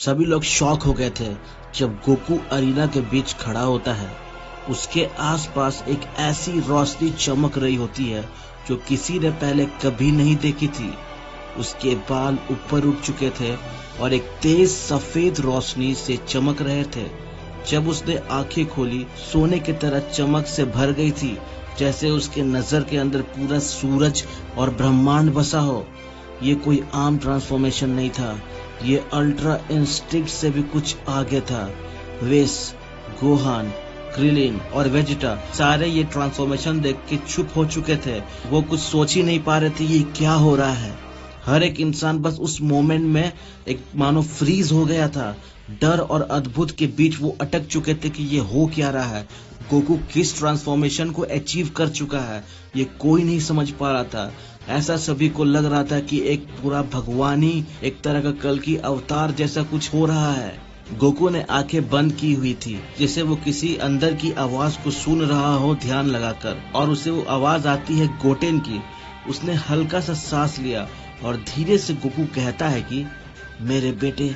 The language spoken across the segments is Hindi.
सभी लोग शॉक हो गए थे जब गोकू अरीना के बीच खड़ा होता है। उसके आसपास एक ऐसी रोशनी चमक रही होती है जो किसी ने पहले कभी नहीं देखी थी। उसके बाल ऊपर उठ चुके थे और एक तेज सफेद रोशनी से चमक रहे थे। जब उसने आंखें खोली, सोने की तरह चमक से भर गई थी, जैसे उसके नजर के अंदर पूरा सूरज और ब्रह्मांड बसा हो। ये कोई आम ट्रांसफॉर्मेशन नहीं था, ये अल्ट्रा इंस्टिंक्ट से भी कुछ आगे था। वेस, गोहान, क्रिलिन और वेजिटा सारे ये ट्रांसफॉर्मेशन देख के चुप हो चुके थे। वो कुछ सोच ही नहीं पा रहे थे ये क्या हो रहा है। हर एक इंसान बस उस मोमेंट में एक मानो फ्रीज हो गया था। डर और अद्भुत के बीच वो अटक चुके थे कि ये हो क्या रहा है। गोकू किस ट्रांसफॉर्मेशन को अचीव कर चुका है ये कोई नहीं समझ पा रहा था। ऐसा सभी को लग रहा था कि एक पूरा भगवान ही, एक तरह का कल की अवतार जैसा कुछ हो रहा है। गोकू ने आंखें बंद की हुई थी, जैसे वो किसी अंदर की आवाज को सुन रहा हो ध्यान लगाकर, और उसे वो आवाज आती है गोटेन की। उसने हल्का सा सांस लिया और धीरे से गोकू कहता है कि मेरे बेटे,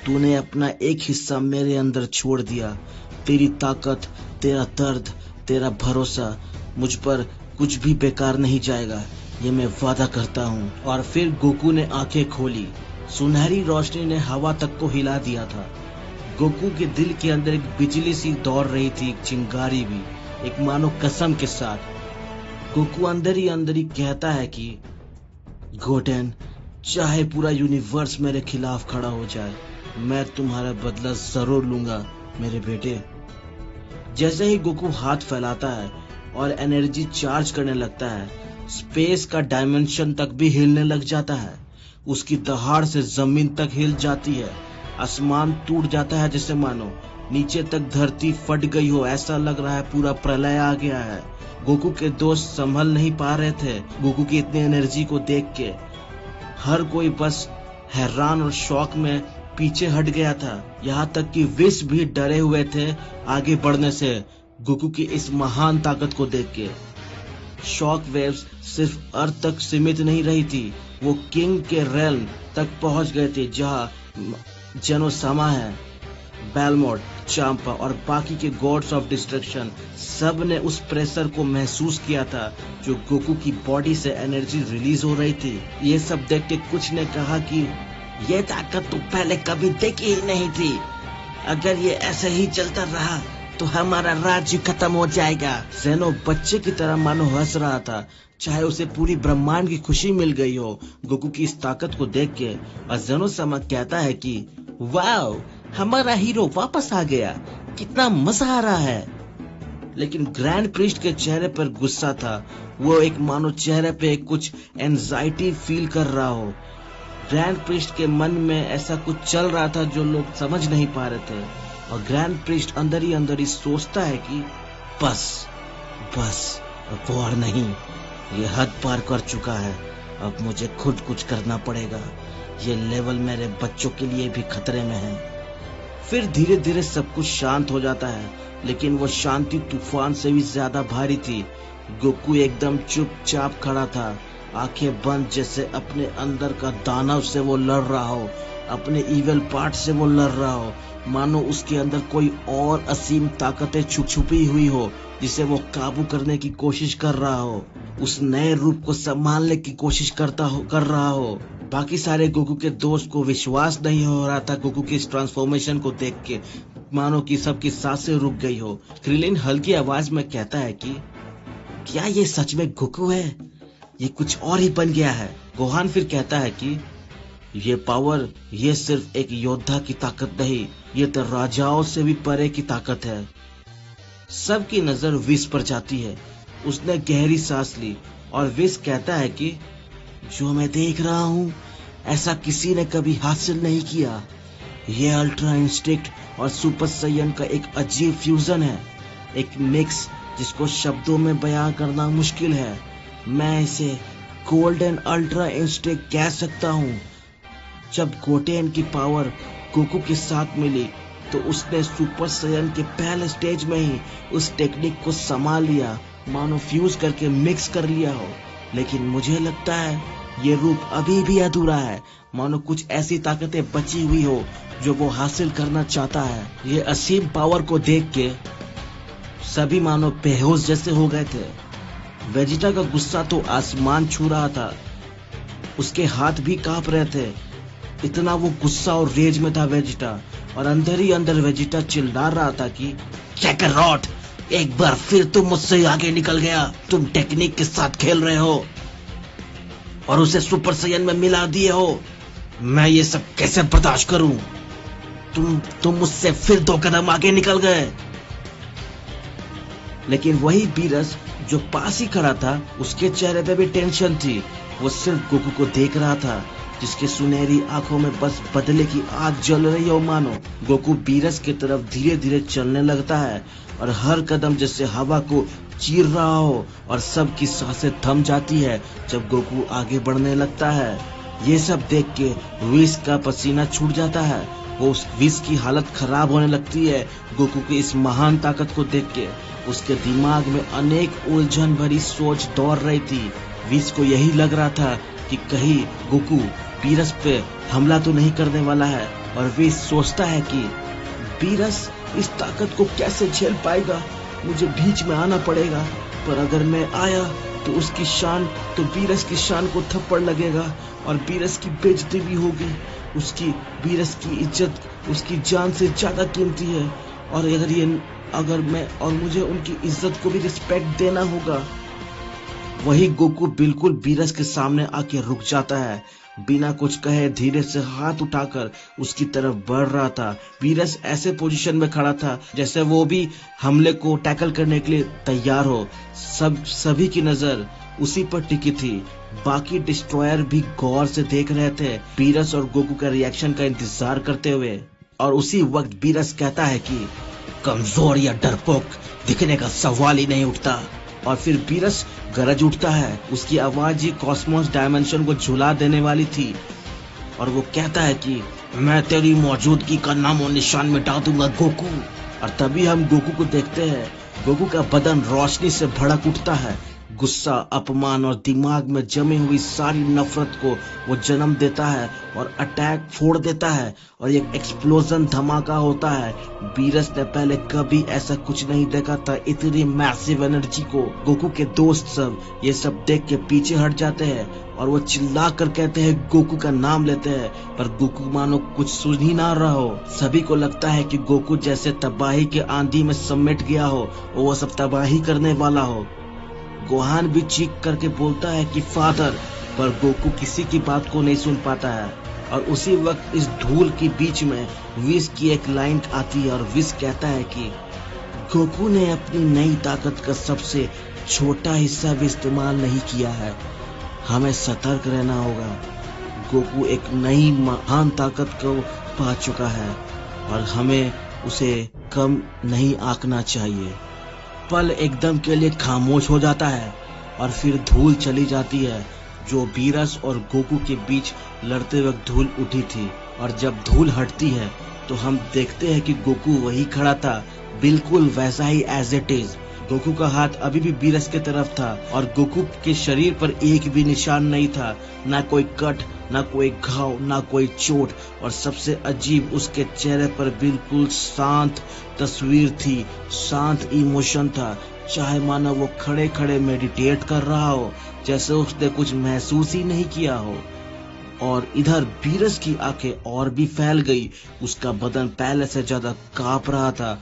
तूने अपना एक हिस्सा मेरे अंदर छोड़ दिया। तेरी ताकत, तेरा दर्द, तेरा भरोसा मुझ पर कुछ भी बेकार नहीं जाएगा, ये मैं वादा करता हूँ। और फिर गोकू ने आंखें खोली। सुनहरी रोशनी ने हवा तक को हिला दिया था। गोकू के दिल के अंदर एक बिजली सी दौड़ रही थी, एक चिंगारी भी, एक मानो कसम के साथ। गोकू अंदर ही कहता है कि गोटेन, चाहे पूरा यूनिवर्स मेरे खिलाफ खड़ा हो जाए, मैं तुम्हारा बदला जरूर लूंगा मेरे बेटे। जैसे ही गोकू हाथ फैलाता है और एनर्जी चार्ज करने लगता है, स्पेस का डायमेंशन तक भी हिलने लग जाता है। उसकी दहाड़ से जमीन तक हिल जाती है। आसमान टूट जाता है, जैसे मानो नीचे तक धरती फट गई हो। ऐसा लग रहा है पूरा प्रलय आ गया है। गोकू के दोस्त संभल नहीं पा रहे थे गोकू की इतनी एनर्जी को देख के। हर कोई बस हैरान और शॉक में पीछे हट गया था। यहाँ तक कि विश भी डरे हुए थे आगे बढ़ने से गोकू की इस महान ताकत को देख के। शॉक वेव्स सिर्फ अर्थ तक सीमित नहीं रही थी, वो किंग के रेल्म तक पहुंच गए थे, जहाँ जेनोसामा है, बेलमोट, चांपा और बाकी के गॉड्स ऑफ डिस्ट्रक्शन सब ने उस प्रेशर को महसूस किया था जो गोकू की बॉडी से एनर्जी रिलीज हो रही थी। ये सब देख के कुछ ने कहा कि ये ताकत तो पहले कभी देखी ही नहीं थी। अगर ये ऐसे ही चलता रहा तो हमारा राज्य खत्म हो जाएगा। जेनो बच्चे की तरह मानो हंस रहा था, चाहे उसे पूरी ब्रह्मांड की खुशी मिल गई हो गोकू की इस ताकत को देख के। और जेनो सामा कहता है कि वाओ, हमारा हीरो वापस आ गया, कितना मजा आ रहा है। लेकिन ग्रैंड प्रीस्ट के चेहरे पर गुस्सा था। वो एक मानो चेहरे पे कुछ एंजाइटी फील कर रहा हो। ग्रैंड प्रीस्ट के मन में ऐसा कुछ चल रहा था जो लोग समझ नहीं पा रहे थे। और ग्रैंड प्रीस्ट अंदर ही सोचता है कि बस अब और नहीं, ये हद पार कर चुका है, अब मुझे खुद कुछ करना पड़ेगा। ये लेवल मेरे बच्चों के लिए भी खतरे में है। फिर धीरे धीरे सब कुछ शांत हो जाता है, लेकिन वो शांति तूफान से भी ज्यादा भारी थी। गोकू एकदम चुपचाप खड़ा था, आंखें बंद, जैसे अपने अंदर का दानव से वो लड़ रहा हो, अपने इविल पार्ट से वो लड़ रहा हो। मानो उसके अंदर कोई और असीम ताकतें छुपी हुई हो, जिसे वो काबू करने की कोशिश कर रहा हो, उस नए रूप को संभालने की कोशिश कर रहा हो। बाकी सारे गोकू के दोस्त को विश्वास नहीं हो रहा था गोकू की इस ट्रांसफॉर्मेशन को देख के, मानो कि सबकी सांसें रुक गई हो। क्रिलिन हल्की आवाज में कहता है कि क्या ये सच में गोकू है? ये कुछ और ही बन गया है। गोहान फिर कहता है कि ये पावर, ये सिर्फ एक योद्धा की ताकत नहीं, ये तो राजाओं से भी परे की ताकत है। सबकी नजर विस पर जाती है। उसने गहरी सांस ली और विस कहता है कि जो मैं देख रहा हूँ ऐसा किसी ने कभी हासिल नहीं किया। ये अल्ट्रा इंस्टिंक्ट और सुपर साइयन का एक अजीब फ्यूजन है, एक मिक्स जिसको शब्दों में बयां करना मुश्किल है। मैं इसे गोल्डन अल्ट्रा इंस्टिंक्ट कह सकता हूँ। जब गोटेन की पावर गोकू के साथ मिली तो उसने सुपर साइयन के पहले स्टेज में ही उस टेक्निक को संभाल लिया, मानो फ्यूज करके मिक्स कर लिया हो। लेकिन मुझे लगता है ये रूप अभी भी अधूरा है, मानो कुछ ऐसी ताकतें बची हुई हो जो वो हासिल करना चाहता है। ये असीम पावर को देख के सभी मानो बेहोश जैसे हो गए थे। वेजिटा का गुस्सा तो आसमान छू रहा था, उसके हाथ भी कांप रहे थे, इतना वो गुस्सा और रेज में था वेजिटा। और अंदर ही अंदर वेजिटा चिल्ला रहा था कि कैकरॉट, एक बार फिर तुम मुझसे आगे निकल गया। तुम टेक्निक के साथ खेल रहे हो और उसे सुपर सायन में मिला दिए हो। मैं ये सब कैसे बर्दाश्त करूं? तुम मुझसे फिर 2 कदम आगे निकल गए। लेकिन वही बीरस जो पास ही खड़ा था, उसके चेहरे पे भी टेंशन थी। वो सिर्फ गोकू को देख रहा था, जिसके सुनहरी आंखों में बस बदले की आग जल रही हो मानो। गोकू बीरस की तरफ धीरे धीरे चलने लगता है और हर कदम जैसे हवा को चीर रहा हो और सबकी सांसें थम जाती है जब गोकू आगे बढ़ने लगता है। ये सब देख के विस का पसीना छूट जाता है। वो उस विस की हालत खराब होने लगती है गोकू की इस महान ताकत को देख के। उसके दिमाग में अनेक उलझन भरी सोच दौड़ रही थी। विस को यही लग रहा था कि कहीं गोकू बीरस पे हमला तो नहीं करने वाला है। और विस सोचता है कि बीरस इस ताकत को कैसे झेल पाएगा, मुझे बीच में आना पड़ेगा। पर अगर मैं आया तो उसकी शान, तो बीरस की शान को थप्पड़ लगेगा और बीरस की बेइज्जती भी होगी। बीरस की इज्जत उसकी जान से ज्यादा कीमती है। और अगर मुझे उनकी इज्जत को भी रिस्पेक्ट देना होगा। वही गोकू बिल्कुल बीरस के सामने आके रुक जाता है। बिना कुछ कहे धीरे से हाथ उठाकर उसकी तरफ बढ़ रहा था। बीरस ऐसे पोजीशन में खड़ा था जैसे वो भी हमले को टैकल करने के लिए तैयार हो। सभी की नजर उसी पर टिकी थी। बाकी डिस्ट्रॉयर भी गौर से देख रहे थे, बीरस और गोकू का रिएक्शन का इंतजार करते हुए। और उसी वक्त बीरस कहता है कि कमजोर या डरपोक दिखने का सवाल ही नहीं उठता। और फिर बीरस गरज उठता है। उसकी आवाज ही कॉस्मोस डायमेंशन को झुला देने वाली थी। और वो कहता है कि मैं तेरी मौजूदगी का नामो निशान मिटा दूंगा गोकू। और तभी हम गोकू को देखते हैं। गोकू का बदन रोशनी से भड़क उठता है। गुस्सा, अपमान और दिमाग में जमी हुई सारी नफरत को वो जन्म देता है और अटैक फोड़ देता है और एक एक्सप्लोजन धमाका होता है। बीरस ने पहले कभी ऐसा कुछ नहीं देखा था, इतनी मैसिव एनर्जी को। गोकू के दोस्त सब ये सब देख के पीछे हट जाते हैं और वो चिल्ला कर कहते हैं, गोकू का नाम लेते हैं। पर गोकू मानो कुछ सुन ही ना रहा हो। सभी को लगता है कि गोकू जैसे तबाही के आंधी में समेट गया हो और वो सब तबाही करने वाला हो। गोहान भी चीख करके बोलता है कि फादर, पर गोकू किसी की बात को नहीं सुन पाता है। और उसी वक्त इस धूल के बीच में विस की एक लाइन आती है और विस कहता है कि गोकू ने अपनी नई ताकत का सबसे छोटा हिस्सा भी इस्तेमाल नहीं किया है। हमें सतर्क रहना होगा। गोकू एक नई महान ताकत को पा चुका है और हमें उसे कम नहीं आंकना चाहिए। पल एकदम के लिए खामोश हो जाता है और फिर धूल चली जाती है। जो बीरस और गोकू के बीच लड़ते वक्त धूल उठी थी। और जब धूल हटती है तो हम देखते हैं कि गोकू वही खड़ा था, बिल्कुल वैसा ही एज इट इज। गोकू का हाथ अभी भी बीरस के तरफ था और गोकू के शरीर पर एक भी निशान नहीं था, ना कोई कट, ना कोई घाव, ना कोई चोट। और सबसे अजीब, उसके चेहरे पर बिल्कुल शांत तस्वीर थी, शांत इमोशन था, चाहे मानो वो खड़े खड़े मेडिटेट कर रहा हो, जैसे उसने कुछ महसूस ही नहीं किया हो। और इधर बीरस की आंखें और भी फैल गई। उसका बदन पहले से ज्यादा कांप रहा था।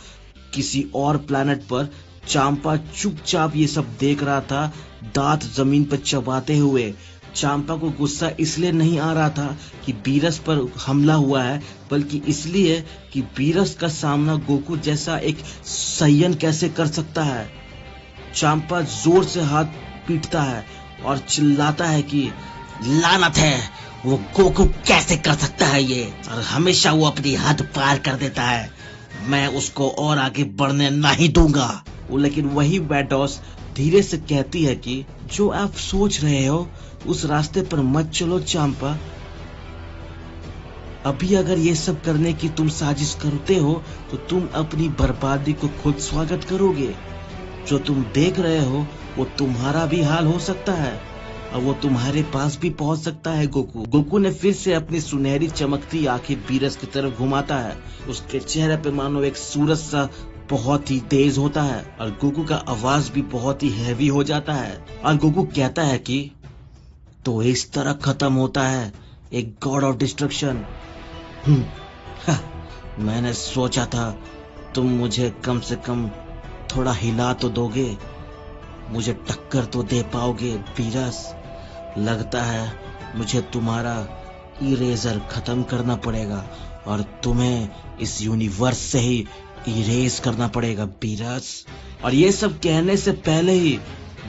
किसी और प्लेनेट पर चांपा चुपचाप ये सब देख रहा था, दांत जमीन पर चबाते हुए। चांपा को गुस्सा इसलिए नहीं आ रहा था कि बीरस पर हमला हुआ है, बल्कि इसलिए कि बीरस का सामना गोकू जैसा एक सायन कैसे कर सकता है। चांपा जोर से हाथ पीटता है और चिल्लाता है कि लानत है, वो गोकू कैसे कर सकता है ये, और हमेशा वो अपनी हद पार कर देता है। मैं उसको और आगे बढ़ने नहीं दूंगा। लेकिन वही वैडोस धीरे से कहती है कि जो आप सोच रहे हो उस रास्ते पर मत चलो चांपा। अभी अगर ये सब करने की तुम साजिश करते हो तो तुम अपनी बर्बादी को खुद स्वागत करोगे। जो तुम देख रहे हो वो तुम्हारा भी हाल हो सकता है। और वो तुम्हारे पास भी पहुंच सकता है गोकू। गोकू ने फिर से अपनी सुनहरी चमकती आंखें बीरस की तरफ घुमाता है। उसके चेहरे पे मानो एक सूरज सा बहुत ही तेज होता है और गोकू का आवाज भी बहुत ही हैवी हो जाता है और गोकू कहता है कि तो इस तरह खत्म होता है एक गॉड ऑफ डिस्ट्रक्शन। मैंने सोचा था तुम मुझे कम से कम थोड़ा हिला तो दोगे, मुझे टक्कर तो दे पाओगे बीरस। लगता है मुझे तुम्हारा इरेजर खत्म करना पड़ेगा और तुम्हें इस यूनिवर्स से ही इरेज करना पड़ेगा बीरस। और ये सब कहने से पहले ही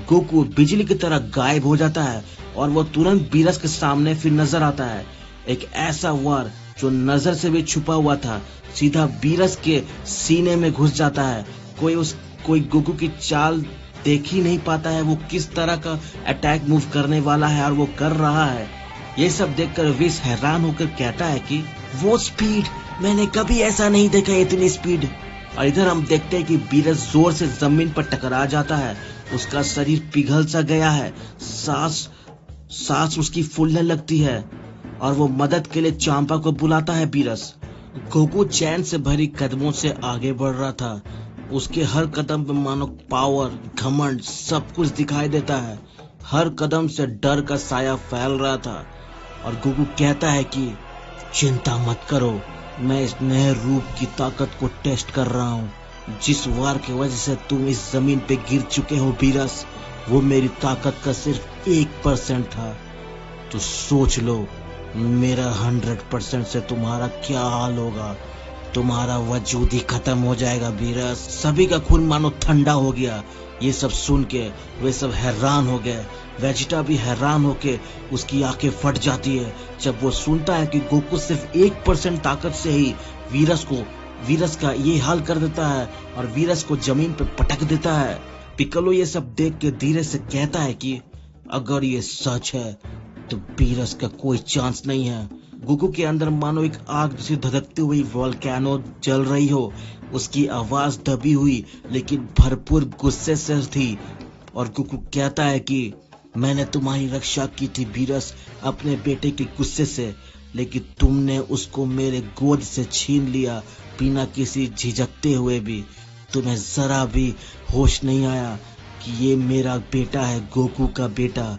गोकू बिजली की तरह गायब हो जाता है और वो तुरंत बीरस के सामने फिर नजर आता है। एक ऐसा वार जो नजर से भी छुपा हुआ था सीधा बीरस के सीने में घुस जाता है। कोई गोकू की चाल देख ही नहीं पाता है, वो किस तरह का अटैक मूव करने वाला है और वो कर रहा है। ये सब देखकर विस हैरान होकर कहता है कि वो स्पीड, मैंने कभी ऐसा नहीं देखा, इतनी स्पीड। और इधर हम देखते हैं कि बीरस जोर से जमीन पर टकरा जाता है। उसका शरीर पिघल सा गया है, सांस उसकी फूलने लगती है और वो मदद के लिए चांपा को बुलाता है बीरस। गोकू चैन से भरी कदमों से आगे बढ़ रहा था। उसके हर कदम पे मानो पावर, घमंड सब कुछ दिखाई देता है। हर कदम से डर का साया फैल रहा था और गोकू कहता है कि चिंता मत करो, मैं इस नए रूप की ताकत को टेस्ट कर रहा हूँ। जिस वार की वजह से तुम इस जमीन पे गिर चुके हो बीरस, वो मेरी ताकत का सिर्फ 1% था। तो सोच लो मेरा 100% से तुम्हारा क्या हाल होगा। तुम्हारा वजूद ही खत्म हो जाएगा बीरस। सभी का खून मानो ठंडा हो गया। ये सब सुन के वे सब हैरान हो गए। वेजिटा भी हैरान होके उसकी आंखें फट जाती है जब वो सुनता है कि गोकू सिर्फ 1% ताकत से ही वीरस का ये हाल कर देता है और वीरस को जमीन पे पटक देता है। पिक्कोलो ये सब देख के धीरे से कहता है कि अगर ये सच है तो वीरस का कोई चांस नहीं है। गोकू के अंदर मानो एक आग जैसी धधकती हुई वोल्केनो जल रही हो। उसकी आवाज दबी हुई लेकिन भरपूर गुस्से से थी और गोकू कहता है कि मैंने तुम्हारी रक्षा की थी बीरस अपने बेटे के गुस्से से, लेकिन तुमने उसको मेरे गोद से छीन लिया बिना किसी झिझकते हुए भी। तुम्हें जरा भी होश नहीं आया कि ये मेरा बेटा है, गोकू का बेटा,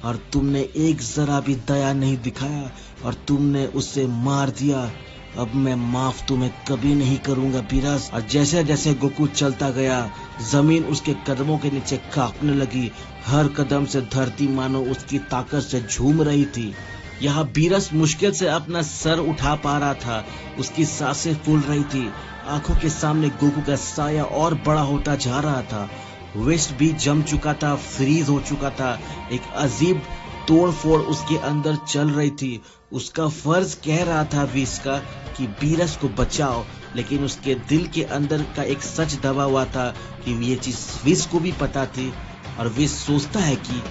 और तुमने एक जरा भी दया नहीं दिखाया और तुमने उसे मार दिया। अब मैं माफ तुम्हें कभी नहीं करूंगा बीरस। और जैसे जैसे गोकू चलता गया जमीन उसके कदमों के नीचे कांपने लगी। हर कदम से धरती मानो उसकी ताकत से झूम रही थी। यहाँ बीरस मुश्किल से अपना सर उठा पा रहा था। उसकी सांसें फूल रही थी। आंखों के सामने गोकू का साया और बड़ा होता जा रहा था। वेस्ट भी जम चुका था, फ्रीज हो चुका था। एक अजीब तोड़ फोड़ उसके अंदर चल रही थी। उसका फर्ज कह रहा था विस का कि बीरस को बचाओ, लेकिन उसके दिल के अंदर का एक सच दबा हुआ था कि ये चीज विस को भी पता थी। और विस सोचता है कि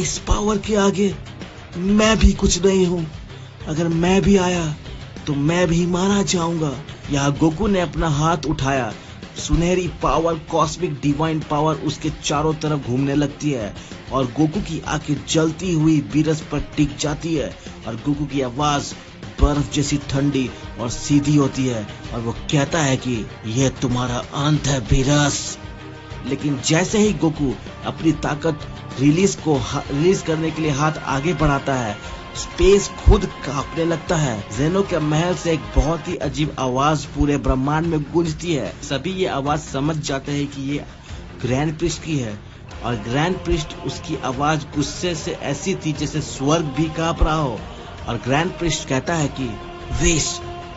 इस पावर के आगे मैं भी कुछ नहीं हूँ। अगर मैं भी आया तो मैं भी मारा जाऊंगा। यहाँ गोकू ने अपना हाथ उठाया। सुनहरी पावर, कॉस्मिक डिवाइन पावर उसके चारों तरफ घूमने लगती है और गोकू की आंखें जलती हुई बीरस पर टिक जाती है और गोकू की आवाज बर्फ जैसी ठंडी और सीधी होती है और वो कहता है कि यह तुम्हारा अंत है बीरस। लेकिन जैसे ही गोकू अपनी ताकत रिलीज करने के लिए हाथ आगे बढ़ाता है, स्पेस खुद कांपने लगता है। जेनो के महल से एक बहुत ही अजीब आवाज पूरे ब्रह्मांड में गूंजती है। सभी ये आवाज समझ जाते हैं कि ये ग्रैंड प्रिस्ट की है और ग्रैंड प्रिस्ट उसकी आवाज गुस्से से ऐसी थी जैसे स्वर्ग भी कांप रहा हो। और ग्रैंड प्रिस्ट कहता है कि विस,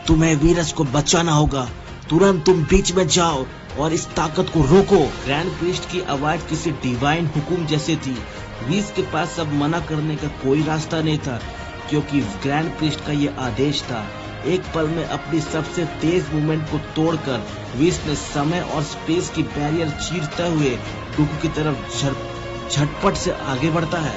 तुम्हें वीरस को बचाना होगा। तुरंत तुम बीच में जाओ और इस ताकत को रोको। ग्रैंड प्रिस्ट की आवाज किसी डिवाइन हुकुम जैसे थी। विस के पास अब मना करने का कोई रास्ता नहीं था क्योंकि ग्रैंड प्रिस्ट का ये आदेश था। एक पल में अपनी सबसे तेज मूवमेंट को तोड़कर विस ने समय और स्पेस की बैरियर चीरते हुए गोकू की तरफ झटपट से आगे बढ़ता है।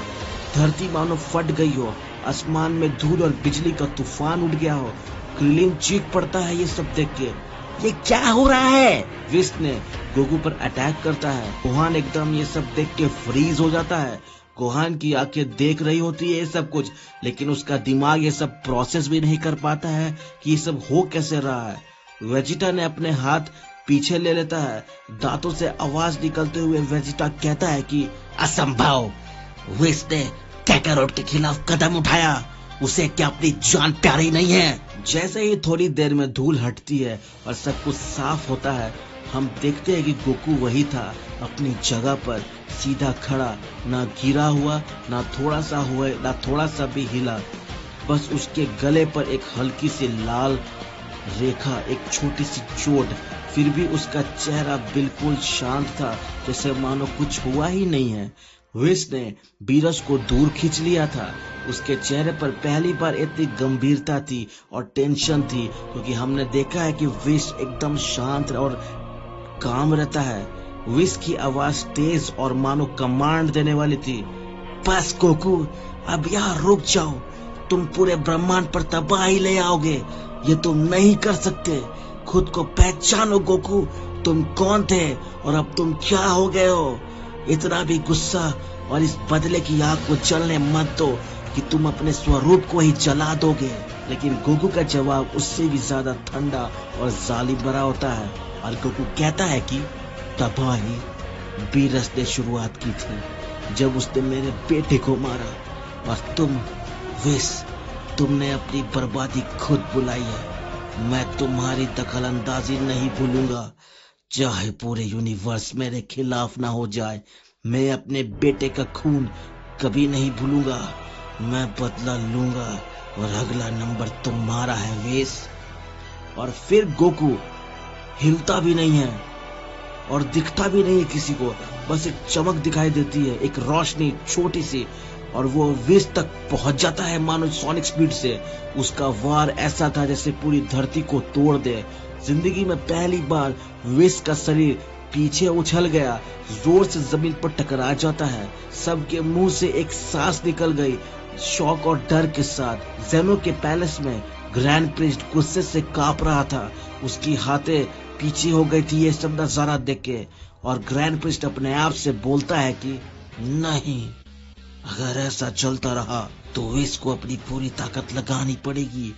धरती मानो फट गई हो, आसमान में धूल और बिजली का तूफान उठ गया हो। क्रिलिन चीख पड़ता है ये सब देख के। ये क्या हो रहा है? विस ने गोकू पर अटैक करता है। गोहान एकदम ये सब देख के फ्रीज हो जाता है। गोहान की आंखें देख रही होती है ये सब कुछ, लेकिन उसका दिमाग ये सब प्रोसेस भी नहीं कर पाता है कि ये सब हो कैसे रहा है। वेजिटा ने अपने हाथ पीछे ले लेता है, दांतों से आवाज निकलते हुए वेजिटा कहता है कि असंभव, विस ने काकारोट के खिलाफ कदम उठाया, उसे क्या अपनी जान प्यारी नहीं है। जैसे ही थोड़ी देर में धूल हटती है और सब कुछ साफ होता है, हम देखते हैं कि गोकू वही था, अपनी जगह पर सीधा खड़ा, ना गिरा हुआ, ना थोड़ा सा भी हिला। बस उसके गले पर एक हल्की सी लाल रेखा, एक छोटी सी चोट, फिर भी उसका चेहरा बिल्कुल शांत था, जैसे मानो कुछ हुआ ही नहीं है। विस ने बीरज को दूर खींच लिया था। उसके चेहरे पर पहली बार इतनी गंभीरता थी और टेंशन थी, क्योंकि हमने देखा है कि विस एकदम शांत और काम रहता है। विस की आवाज तेज और मानो कमांड देने वाली थी। बस गोकू, अब यहाँ रुक जाओ, तुम पूरे ब्रह्मांड पर तबाही ले आओगे, ये तुम नहीं कर सकते। खुद को पहचानो गोकू, तुम कौन थे और अब तुम क्या हो गए हो। इतना भी गुस्सा और इस बदले की आग को जलने मत दो कि तुम अपने स्वरूप को ही जला दोगे। लेकिन गोकू का जवाब उससे भी ज्यादा ठंडा और जालिम भरा होता है और गोकू कहता है कि तबाही बीरस ने शुरुआत की थी जब उसने मेरे बेटे को मारा, और तुम विस, तुमने अपनी बर्बादी खुद बुलाई है। मैं तुम्हारी दखलंदाजी नहीं भूलूंगा, चाहे पूरे यूनिवर्स मेरे खिलाफ ना हो जाए। मैं अपने बेटे का खून कभी नहीं भूलूंगा, मैं बदला लूंगा और अगला नंबर तुम्हारा है विस। और फिर गोकू हिलता भी नहीं है और दिखता भी नहीं है किसी को, बस एक चमक दिखाई देती है, एक रोशनी छोटी सी, और वो विस तक पहुंच जाता है मानो सोनिक स्पीड से। उसका वार ऐसा था जैसे पूरी धरती को तोड़ दे। जिंदगी में पहली बार विस का शरीर पीछे उछल गया, जोर से जमीन पर टकरा जाता है। सबके मुंह से एक सांस निकल गई, शौक और डर के साथ। जेनो के पैलेस में ग्रैंड प्रिस्ट गुस्से से कांप रहा था, उसकी हाथें पीछे हो गई थी ये सब नजारा देख के। और ग्रैंड प्रिस्ट अपने आप से बोलता है कि नहीं, अगर ऐसा चलता रहा तो विस को अपनी पूरी ताकत लगानी पड़ेगी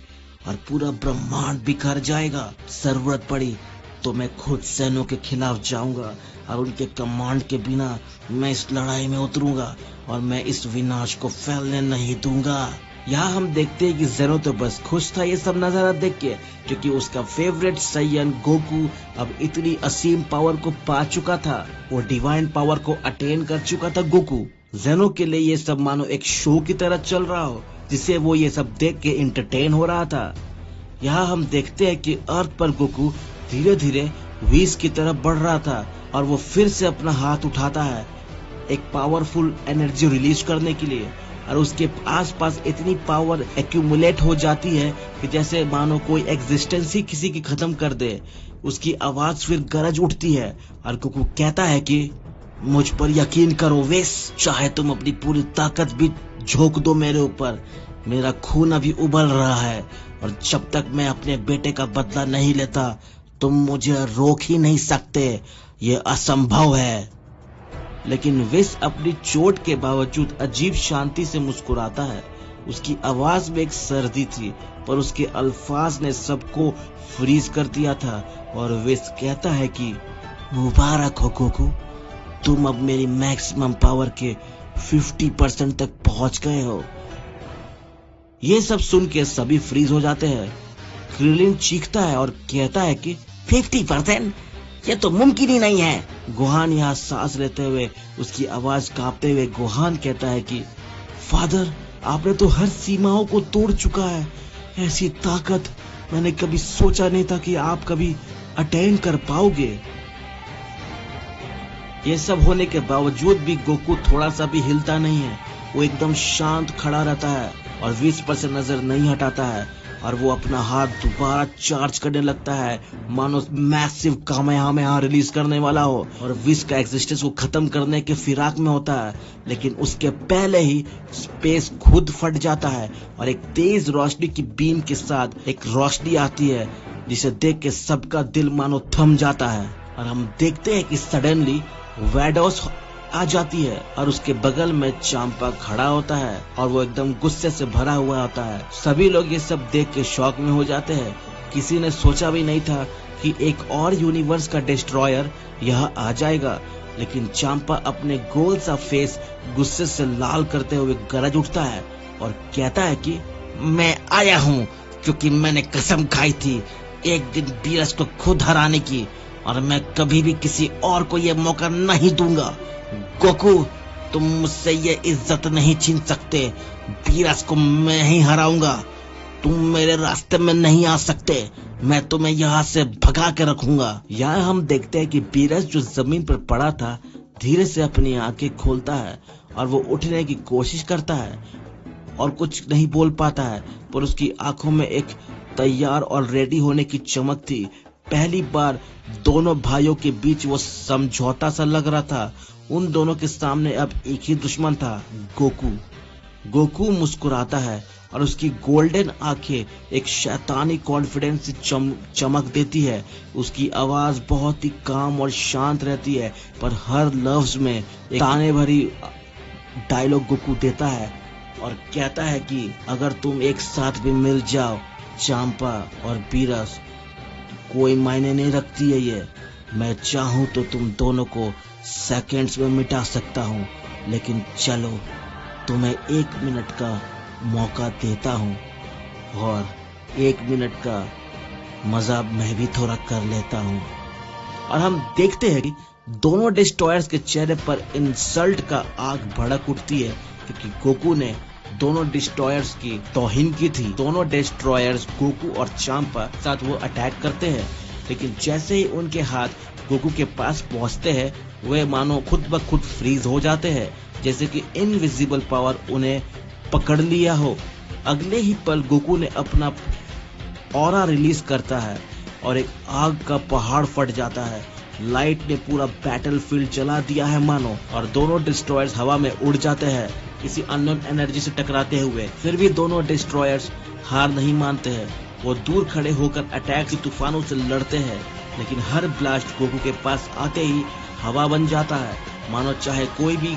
और पूरा ब्रह्मांड बिखर जाएगा। जरूरत पड़ी तो मैं खुद सैनों के खिलाफ जाऊंगा और उनके कमांड के बिना मैं इस लड़ाई में उतरूंगा और मैं इस विनाश को फैलने नहीं दूंगा। यहाँ हम देखते हैं कि जेनो तो बस खुश था ये सब नजारा देख के, क्योंकि उसका फेवरेट सैयन गोकू अब इतनी असीम पावर को पा चुका था, वो डिवाइन पावर को अटेन कर चुका था गोकू। जेनो के लिए ये सब मानो एक शो की तरह चल रहा हो, जिसे वो ये सब देख के इंटरटेन हो रहा था। यहाँ हम देखते हैं कि अर्थ पर गोकू धीरे धीरे विस की तरफ बढ़ रहा था और वो फिर से अपना हाथ उठाता है एक पावरफुल एनर्जी रिलीज करने के लिए, और उसके आसपास इतनी पावर एक्यूमुलेट हो जाती है कि जैसे मानो कोई एग्जिस्टेंस ही किसी की खत्म कर दे। उसकी आवाज फिर गरज उठती है और गोकू कहता है कि मुझ पर यकीन करो विस, चाहे तुम अपनी पूरी ताकत भी झोंक दो मेरे ऊपर, मेरा खून अभी उबल रहा है और जब तक मैं अपने बेटे का बदला नहीं लेता तुम मुझे रोक ही नहीं सकते, ये असंभव है। लेकिन विस अपनी चोट के बावजूद अजीब शांति से मुस्कुराता है। उसकी आवाज में एक सर्दी थी, पर उसके अल्फाज ने सबको फ्रीज कर दिया था। और विस कहता है कि मुबारक हो गोकू, तुम अब मेरी मैक्सिमम पावर के 50% तक पहुंच गए हो। ये सब सुन के सभी फ्रीज हो जाते हैं। क्रिलिन चीखता है और कहता है कि 50%? ये तो मुमकिन ही नहीं है। गोहान यहाँ सांस लेते हुए, उसकी आवाज कांपते हुए गोहान कहता है कि फादर, आपने तो हर सीमाओं को तोड़ चुका है, ऐसी ताकत मैंने कभी सोचा नहीं था कि आप कभी अटेन कर पाओगे। ये सब होने के बावजूद भी गोकू थोड़ा सा भी हिलता नहीं है, वो एकदम शांत खड़ा रहता है और विस पर से नजर नहीं हटाता है, और वो अपना हाथ दोबारा चार्ज करने लगता है मानो मैसिव कामेहामेहा रिलीज करने वाला हो और विस का एग्जिस्टेंस को खत्म करने के फिराक में होता है। लेकिन उसके पहले ही स्पेस खुद फट जाता है और एक तेज रोशनी की बीम के साथ एक रोशनी आती है, जिसे देख के सबका दिल मानो थम जाता है। और हम देखते हैं कि सडनली वैडोस आ जाती है और उसके बगल में चांपा खड़ा होता है और वो एकदम गुस्से से भरा हुआ होता है। सभी लोग ये सब देख के शॉक में हो जाते हैं। किसी ने सोचा भी नहीं था कि एक और यूनिवर्स का डिस्ट्रॉयर यहाँ आ जाएगा, लेकिन चांपा अपने गोल सा फेस गुस्से से लाल करते हुए गरज उठता है और कहता है कि मैं आया हूँ क्योंकि मैंने कसम खाई थी एक दिन बीरस को खुद हराने की, और मैं कभी भी किसी और को ये मौका नहीं दूंगा। गोकू, तुम मुझसे ये इज्जत नहीं छीन सकते। बीरस को मैं ही हराऊंगा। तुम मेरे रास्ते में नहीं आ सकते। मैं तुम्हें यहाँ से भगा के रखूंगा। यहाँ हम देखते हैं कि बीरस जो जमीन पर पड़ा था धीरे से अपनी आंखें खोलता है और वो उठने की कोशिश करता है और कुछ नहीं बोल पाता है, पर उसकी आंखों में एक तैयार और रेडी होने की चमक थी। पहली बार दोनों भाइयों के बीच वो समझौता सा लग रहा था। उन दोनों के सामने अब एक ही दुश्मन था, गोकू। गोकू मुस्कुराता है और उसकी गोल्डन आंखें एक शैतानी कॉन्फिडेंस से चमक देती है। उसकी आवाज बहुत ही काम और शांत रहती है, पर हर लफ्ज में एक ताने भरी डायलॉग गोकू देता है और कहता है कि अगर तुम एक साथ भी मिल जाओ चांपा और बीरस, कोई मायने नहीं रखती है ये। मैं चाहूं तो तुम दोनों को सेकंड्स में मिटा सकता हूं, लेकिन चलो तुम्हें 1 मिनट का मौका देता हूं और 1 मिनट का मजा मैं भी थोड़ा कर लेता हूं। और हम देखते हैं कि दोनों डिस्ट्रॉयर्स के चेहरे पर इंसल्ट का आग भड़क उठती है, क्योंकि गोकू ने दोनों डिस्ट्रॉयर्स की तौहीन की थी। दोनों डिस्ट्रॉयर्स गोकू और चांपा साथ वो अटैक करते हैं, लेकिन जैसे ही उनके हाथ गोकू के पास पहुंचते हैं वे मानो खुद ब खुद फ्रीज हो जाते हैं, जैसे कि इनविजिबल पावर उन्हें पकड़ लिया हो। अगले ही पल गोकू ने अपना ऑरा रिलीज करता है और एक आग का पहाड़ फट जाता है। लाइट ने पूरा बैटलफील्ड जला दिया है मानो, और दोनों डिस्ट्रॉयर्स हवा में उड़ जाते हैं किसी अननोन एनर्जी से टकराते हुए। फिर भी दोनों डिस्ट्रॉयर्स हार नहीं मानते हैं। वो दूर खड़े होकर अटैक की तूफानों से लड़ते हैं, लेकिन हर ब्लास्ट गोकू के पास आते ही हवा बन जाता है, मानो चाहे कोई भी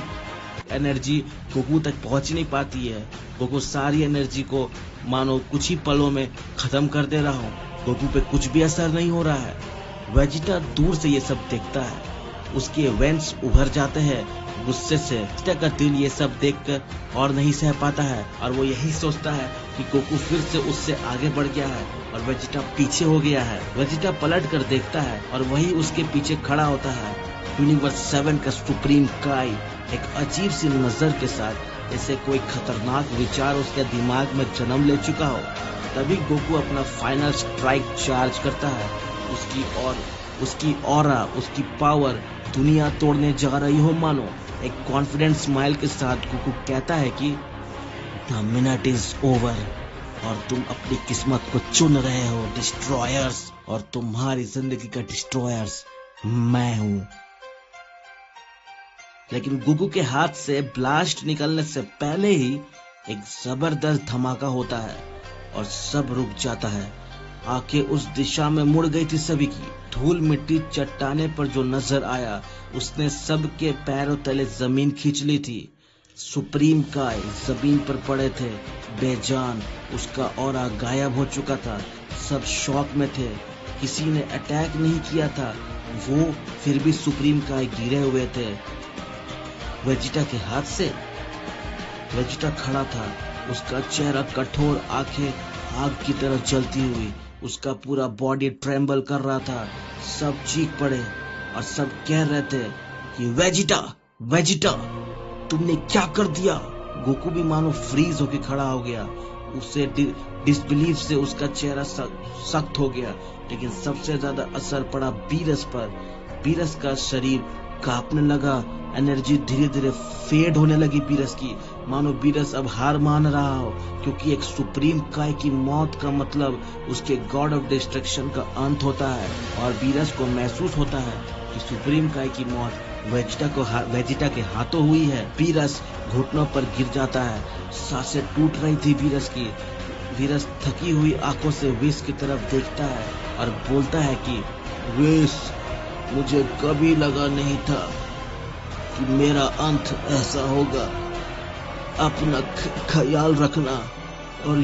एनर्जी गोकू तक पहुंच नहीं पाती है। गोकू सारी एनर्जी को मानो कुछ ही पलों में खत्म कर दे रहा हो। गोकू पे कुछ भी असर नहीं हो रहा है। वेजिटा दूर से ये सब देखता है, उसके वेंट्स उभर जाते हैं गुस्से से। वेजिटा का दिल ये सब देखकर और नहीं सह पाता है और वो यही सोचता है कि गोकू फिर से उससे आगे बढ़ गया है और वेजिटा पीछे हो गया है। वेजिटा पलट कर देखता है और वही उसके पीछे खड़ा होता है यूनिवर्स 7 का सुप्रीम काई, एक अजीब सी नजर के साथ, जैसे कोई खतरनाक विचार उसके दिमाग में जन्म ले चुका हो। तभी गोकू अपना फाइनल स्ट्राइक चार्ज करता है। उसकी ऑरा, उसकी पावर दुनिया तोड़ने जा रही हो मानो। एक कॉन्फिडेंट स्माइल के साथ गोकू कहता है कि द मिनट इज ओवर और तुम अपनी किस्मत को चुन रहे हो डिस्ट्रॉयर्स, और तुम्हारी जिंदगी का डिस्ट्रॉयर्स मैं हूं। लेकिन गोकू के हाथ से ब्लास्ट निकलने से पहले ही एक जबरदस्त धमाका होता है और सब रुक जाता है। आंखें उस दिशा में मुड़ गई थी सभी की। धूल मिट्टी चट्टाने पर जो नजर आया उसने सबके पैरों तले जमीन खींच ली थी। सुप्रीम काय जमीन पर पड़े थे बेजान, उसका ऑरा गायब हो चुका था। सब शॉक में थे, किसी ने अटैक नहीं किया था, वो फिर भी सुप्रीम काय गिरे हुए थे वेजिटा के हाथ से। वेजिटा खड़ा था, उसका चेहरा कठोर, आंखें आग की तरह जलती हुई, उसका पूरा बॉडी ट्रेम्बल कर रहा था। सब चीख पड़े और सब कह रहे थे कि वेजिटा, वेजिटा तुमने क्या कर दिया। गोकू भी मानो फ्रीज होके खड़ा हो गया। उसे डिसबिलीफ से उसका चेहरा सख्त हो गया। लेकिन सबसे ज्यादा असर पड़ा बीरस पर। बीरस का शरीर कांपने लगा, एनर्जी धीरे धीरे फेड होने लगी बीरस की, मानो बीरस अब हार मान रहा हो, क्योंकि एक सुप्रीम काय की मौत का मतलब उसके गॉड ऑफ डिस्ट्रक्शन का अंत होता है। और बीरस को महसूस होता है कि सुप्रीम काय की मौत वेजिटा के हाथों हुई है। बीरस घुटनों पर गिर जाता है, सांसें टूट रही थी बीरस की। बीरस थकी हुई आंखों से विस की तरफ देखता है और बोलता है कि विस, मुझे कभी लगा नहीं था कि मेरा अंत ऐसा होगा। अपना ख्याल रखना और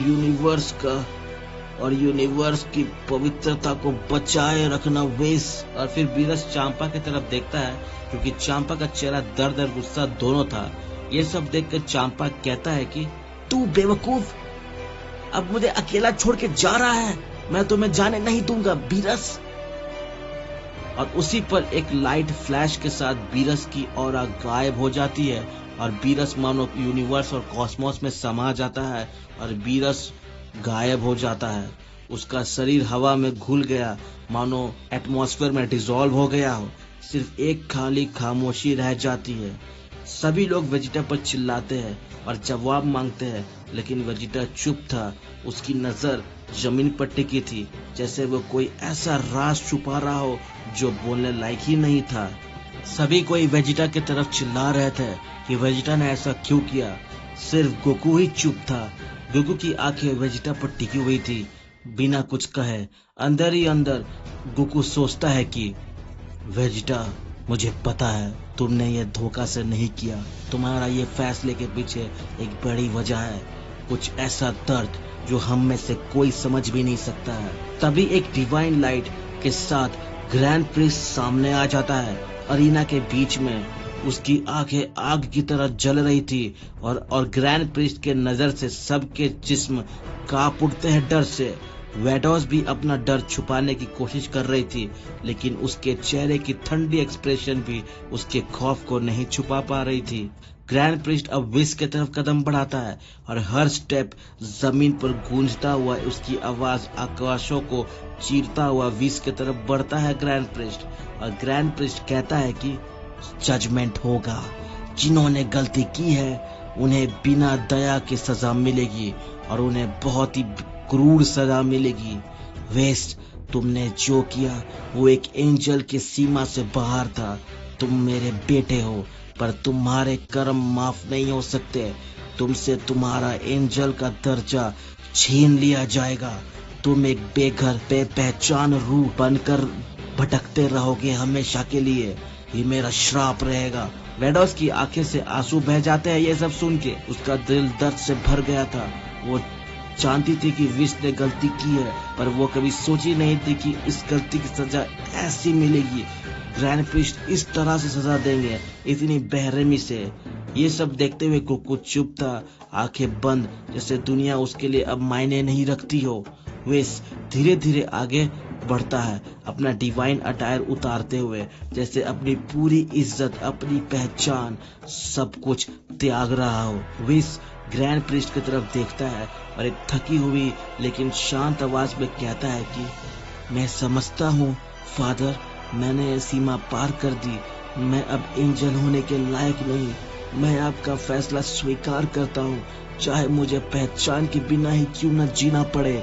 यूनिवर्स की पवित्रता को बचाए रखना वेस। और फिर बीरस चांपा की तरफ देखता है, क्योंकि चांपा का चेहरा दर्द और गुस्सा दोनों था। ये सब देखकर चांपा कहता है कि तू बेवकूफ, अब मुझे अकेला छोड़ के जा रहा है, मैं तुम्हें जाने नहीं दूंगा बीरस। और उसी पर एक लाइट फ्लैश के साथ बीरस की ऑरा गायब हो जाती है और बीरस मानो यूनिवर्स और कॉस्मोस में समा जाता है और बीरस गायब हो जाता है। उसका शरीर हवा में घुल गया, मानो एटमॉस्फेयर में डिसॉल्व हो गया हो। सिर्फ एक खाली खामोशी रह जाती है। सभी लोग वेजिटा पर चिल्लाते हैं और जवाब मांगते हैं, लेकिन वेजिटा चुप था। उसकी नजर जमीन पर टिकी थी, जैसे वो कोई ऐसा राज छुपा रहा हो जो बोलने लायक ही नहीं था। सभी कोई वेजिटा की तरफ चिल्ला रहे थे कि वेजिटा ने ऐसा क्यों किया। सिर्फ गोकू ही चुप था। गोकू की आंखें वेजिटा पर टिकी हुई थी, बिना कुछ कहे। अंदर ही अंदर गोकू सोचता है कि वेजिटा, मुझे पता है तुमने ये धोखा से नहीं किया। तुम्हारा ये फैसले के पीछे एक बड़ी वजह है, कुछ ऐसा दर्द जो हम में से कोई समझ भी नहीं सकता है। तभी एक डिवाइन लाइट के साथ ग्रैंड प्रिस्ट सामने आ जाता है। अरीना के बीच में उसकी आंखें आग की तरह जल रही थी और ग्रैंड प्रिस्ट के नजर से सबके जिस्म कांप उठते हैं डर से। वेडोस भी अपना डर छुपाने की कोशिश कर रही थी, लेकिन उसके चेहरे की ठंडी एक्सप्रेशन भी उसके खौफ को नहीं छुपा पा रही थी। ग्रैंड प्रिस्ट अब विस की तरफ कदम बढ़ाता है और हर स्टेप जमीन पर गूंजता हुआ उसकी आवाज आकाशों को चीरता हुआ विस की तरफ बढ़ता है ग्रैंड प्रिस्ट। और ग्रैंड प्रिस्ट कहता है कि जजमेंट होगा, जिन्होंने गलती की है उन्हें बिना दया के सजा मिलेगी और उन्हें बहुत ही क्रूर सजा मिलेगी। वेस्ट, तुमने जो किया वो एक एंजल की सीमा से बाहर था। तुम मेरे बेटे हो, पर तुम्हारे कर्म माफ नहीं हो सकते। तुमसे तुम्हारा एंजल का दर्जा छीन लिया जाएगा। तुम एक बेघर बेपहचान रूह बनकर भटकते रहोगे हमेशा के लिए। ये मेरा श्राप रहेगा। वेडोस की आंखें से आंसू बह जाते हैं। ये सब सुन के उसका दिल दर्द से भर गया था। वो जानती थी कि विश ने गलती की है, पर वो कभी सोची नहीं थी कि इस गलती की सजा ऐसी मिलेगी। ग्रैंड प्रिस्ट इस तरह से सजा देंगे, इतनी बेरहमी से। ये सब देखते हुए गोकू चुप था, आंखें बंद, जैसे दुनिया उसके लिए अब मायने नहीं रखती हो। विश धीरे धीरे आगे बढ़ता है, अपना डिवाइन अटायर उतारते हुए, जैसे अपनी पूरी इज्जत, अपनी पहचान, सब कुछ त्याग रहा हो। विश ग्रैंड प्रिस्ट की तरफ देखता है और एक थकी हुई लेकिन शांत आवाज में कहता है कि मैं समझता हूँ फादर, मैंने सीमा पार कर दी। मैं अब एंजल होने के लायक नहीं। मैं आपका फैसला स्वीकार करता हूँ, चाहे मुझे पहचान के बिना ही क्यों न जीना पड़े।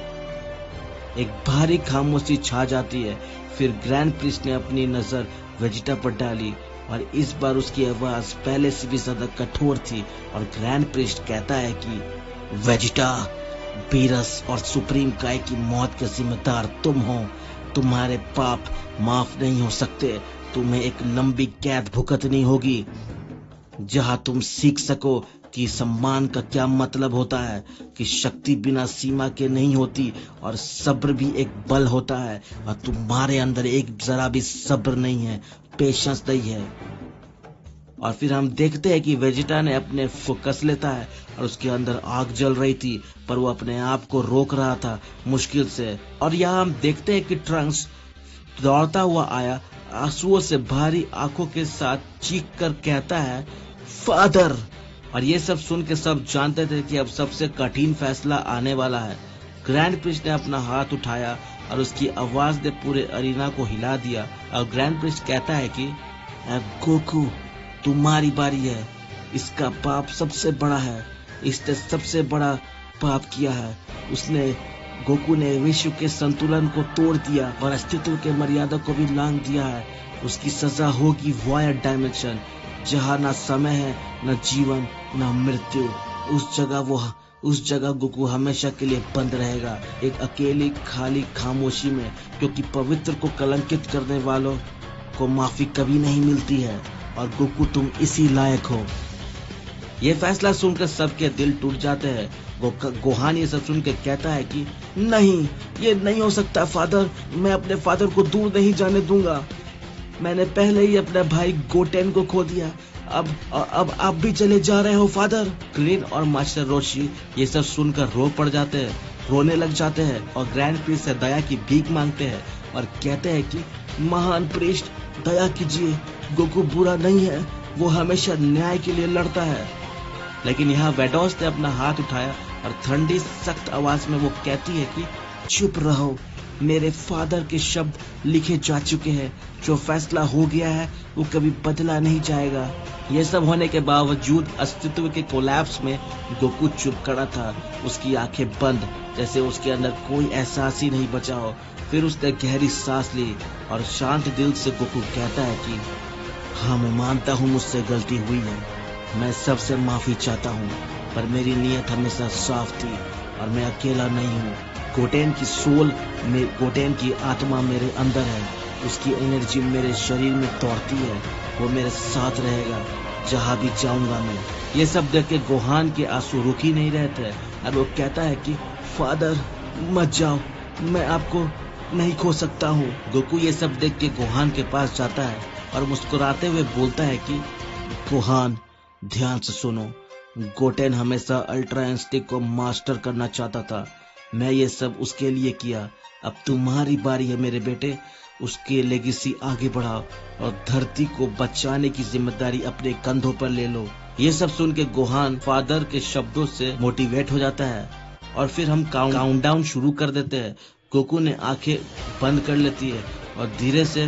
एक भारी खामोशी छा जाती है। फिर ग्रैंड प्रिस्ट ने अपनी नजर वेजिटा पर डाली और इस बार उसकी आवाज पहले से भी ज्यादा कठोर थी और ग्रैंड प्रिस्ट कहता है कि वेजिटा, बीरस और सुप्रीम काय की मौत के जिम्मेदार तुम हो। तुम्हारे पाप माफ नहीं हो सकते। तुम्हें एक लंबी कैद भुगतनी होगी, जहां तुम सीख सको कि सम्मान का क्या मतलब होता है, कि शक्ति बिना सीमा के नहीं होती और सब्र भी एक बल होता है। और तुम्हारे अंदर एक जरा भी सब्र नहीं है, पेशेंस नहीं है। और फिर हम देखते हैं कि वेजिटा ने अपने फोकस लेता है और उसके अंदर आग जल रही थी, पर वो अपने आप को रोक रहा था मुश्किल से। और यहाँ हम देखते हैं कि ट्रंक्स दौड़ता हुआ आया, आंसुओं से भारी आंखों के साथ चीख कर कहता है फादर। और ये सब सुन के सब जानते थे कि अब सबसे कठिन फैसला आने वाला है। ग्रैंड प्रिस्ट ने अपना हाथ उठाया और उसकी आवाज ने पूरे अरीना को हिला दिया। और ग्रैंड प्रिस्ट कहता है कि अब गोकू, तुम्हारी बारी है। इसका पाप सबसे बड़ा है, इसने सबसे बड़ा पाप किया है। उसने गोकू ने विश्व के संतुलन को तोड़ दिया और अस्तित्व के मर्यादा को भी लांघ दिया है। उसकी सजा होगी वॉयड डायमेंशन, जहाँ न समय है, न जीवन, न मृत्यु। उस जगह गोकू हमेशा के लिए बंद रहेगा, एक अकेली खाली खामोशी में, क्योंकि पवित्र को कलंकित करने वालों को माफी कभी नहीं मिलती है। और गोकू तुम इसी लायक हो। ये फैसला सुनकर सबके दिल टूट जाते हैं। गोहान ये सब सुनकर कहता है कि नहीं, ये नहीं हो सकता फादर, मैं अपने फादर को दूर नहीं जाने दूंगा। मैंने पहले ही अपने भाई गोटेन को खो दिया, अब आप भी चले जा रहे हो फादर। क्रीन और मास्टर रोशी ये सब सुनकर रो पड़ जाते हैं, रोने लग जाते हैं और ग्रैंड प्रिस्ट से दया की भीख मांगते हैं और कहते हैं कि महान प्रिस्ट दया कीजिए, गोकू बुरा नहीं है, वो हमेशा न्याय के लिए लड़ता है। लेकिन यहाँ वेडोस ने अपना हाथ उठाया और ठंडी सख्त आवाज में वो कहती है कि चुप रहो, मेरे फादर के शब्द लिखे जा चुके हैं, जो फैसला हो गया है वो कभी बदला नहीं जाएगा। ये सब होने के बावजूद अस्तित्व के कोलैप्स में गोकू चुप खड़ा था, उसकी आंखें बंद, जैसे उसके अंदर कोई एहसास ही नहीं बचा हो। फिर उसने गहरी सांस ली और शांत दिल से गोकू कहता है कि हाँ, मैं मानता हूँ मुझसे गलती हुई है, मैं सबसे माफी चाहता हूँ, पर मेरी नीयत हमेशा साफ थी और मैं अकेला नहीं हूँ। गोटेन की सोल में, गोटेन की आत्मा मेरे अंदर है, उसकी एनर्जी मेरे शरीर में दौड़ती है, वो मेरे साथ रहेगा जहाँ भी जाऊंगा मैं। ये सब देख के गोहान के आंसू रुक ही नहीं रहते और वो कहता है कि फादर मत जाओ, मैं आपको नहीं खो सकता हूँ। गोकू ये सब देख के गोहान के पास जाता है और मुस्कुराते हुए बोलता है कि गोहान ध्यान से सुनो, गोटेन हमेशा अल्ट्रा इंस्टिंक्ट को मास्टर करना चाहता था, मैं ये सब उसके लिए किया, अब तुम्हारी बारी है मेरे बेटे, उसके लेगेसी आगे बढ़ाओ और धरती को बचाने की जिम्मेदारी अपने कंधों पर ले लो। ये सब सुन के गोहान फादर के शब्दों से मोटिवेट हो जाता है और फिर हम काउंटडाउन शुरू कर देते हैं। गोकू ने आंखें बंद कर लेती है और धीरे से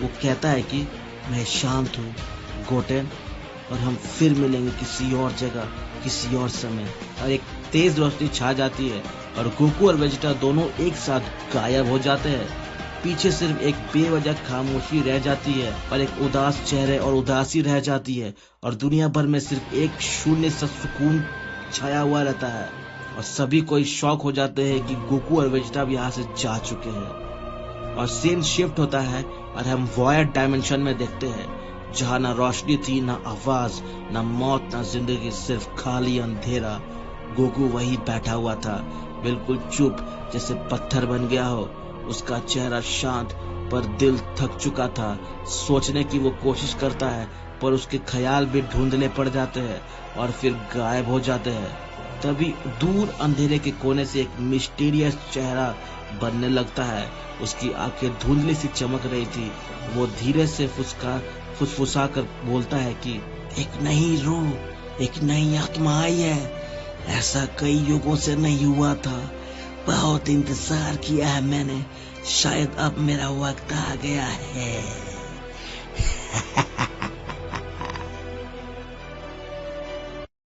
वो कहता है कि मैं शांत हूँ गोटेन, और हम फिर मिलेंगे किसी और जगह, किसी और समय। और एक तेज रोशनी छा जाती है और गोकू और वेजिटा दोनों एक साथ गायब हो जाते हैं। पीछे सिर्फ एक बेवजह खामोशी रह जाती है और एक उदास चेहरे और उदासी रह जाती है और दुनिया भर में सिर्फ एक शून्य सा सुकून छाया हुआ रहता है और सभी कोई शॉक हो जाते हैं कि गोकू और वेजिटा भी यहाँ से जा चुके हैं। और सीन शिफ्ट होता है और हम वॉयड डायमेंशन में देखते हैं, जहाँ ना रोशनी थी, ना आवाज, ना मौत, ना जिंदगी, सिर्फ खाली अंधेरा। गोकू वही बैठा हुआ था, बिल्कुल चुप, जैसे पत्थर बन गया हो। उसका चेहरा शांत पर दिल थक चुका था। सोचने की वो कोशिश करता है पर उसके ख्याल भी धुंधले पड़ जाते हैं और फिर गायब हो जाते हैं। तभी दूर अंधेरे के कोने से एक मिस्टीरियस चेहरा बनने लगता है। उसकी आंखें धुंधली सी चमक रही थी। वो धीरे से फुसफुसा कर बोलता है कि एक नई रूह, एक नई आत्मा आई है, ऐसा कई युगों से नहीं हुआ था, बहुत इंतजार किया है मैंने, शायद अब मेरा वक्त आ गया है।